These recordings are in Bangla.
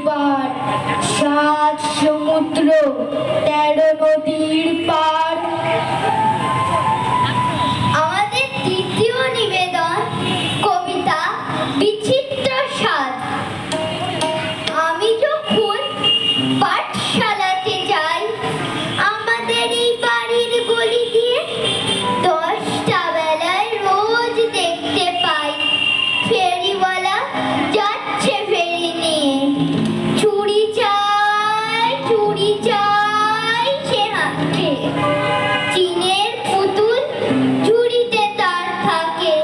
পার, 7 সমুদ্র 13 নদীর পার। আমাদের দ্বিতীয় নিবেদন কবিতা বিচিত্র স্বাদ। আমি যখন পাঠশালাতে যাই, আমাদের এই বাড়ির গলি দিয়ে 10টা বেলায় রোজ দেখতে পাই ফেরিওয়ালা যাচ্ছে ফেরি নিয়ে। চুড়ি চাই সে হাঁটছে, চিনের পুতুল ঝুড়িতে তার থাকে।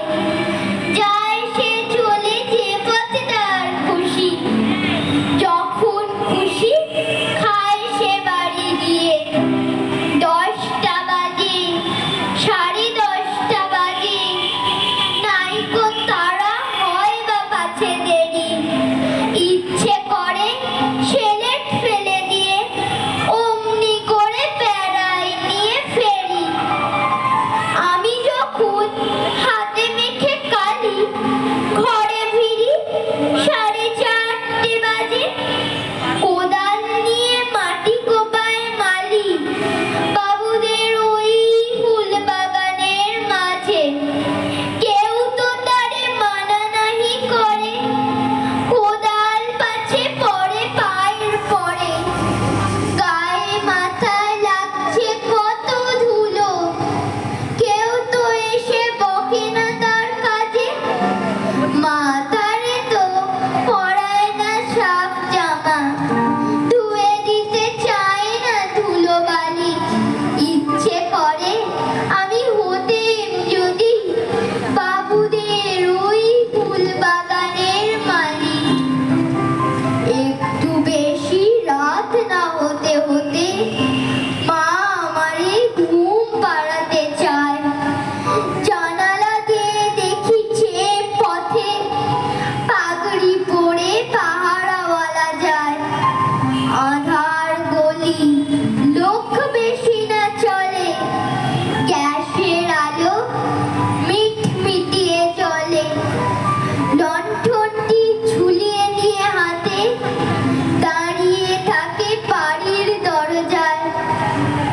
যায় সে চলে যে পথে তার খুশি, যখন খুশি খায় সে বাড়ি গিয়ে। 10টা বাজে, 10:30 বাজে, নাইকো তারা হয় বা পাছে দেরি। ইচ্ছে করে সেলেট ফেলে দিয়ে অমনি করে প্যারায় নিয়ে ফেরি। আমি যখন হাতে মেখে কালি ঘরে ফিরি, 4:30 বাজে। কোদাল নিয়ে মাটি কোপায় মালি বাবুদের ওই ফুল বাগানের মাঝে। কেউ তো তারে মানা নাহি করে, কোদাল পাছে পড়ে পায়ের পরে। গায়ে মাথায় লাগছে কত ধুলো, কেউ তো এসে বকে না তার কাজে। মা তারে তো পরায় না সাফ জামা, ধুয়ে দিতে চায় না ধুলো বালি। ইচ্ছে করে আমি হতেম যদি বাবুদের ওই ফুল বাগানের মালি। একটু বেশি রাত না হতে হতে মা আমারে ঘুম পাড়াতে চায়। জানালা দিয়ে দেখিছে পথে পাগড়ি পরে পাহারাওয়ালা যায়। আধার গলি, লোক বেশি না চলে, গ্যাসের আলো মিটমিটিয়ে চলে। লণ্ঠনটি ঝুলিয়ে নিয়ে হাতে দাঁড়িয়ে থাকে বাড়ির দরজায়।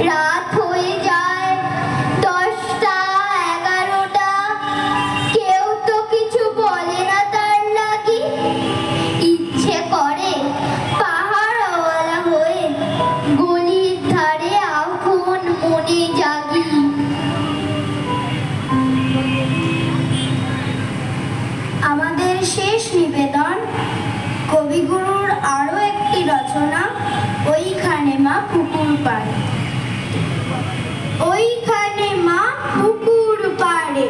রাত হয়ে যায় 10টা 11টা, কেউ তো কিছু বলে না তার লাগি। ইচ্ছে করে পাহারাওয়ালা হয়ে গলির ধারে আপন মনে জাগি। আমাদের শেষ নিবেদন কবিগুরুর আরো একটি রচনা, ওইখানে মা পুকুর পাড়ে। ওইখানে মা পুকুর পাড়ে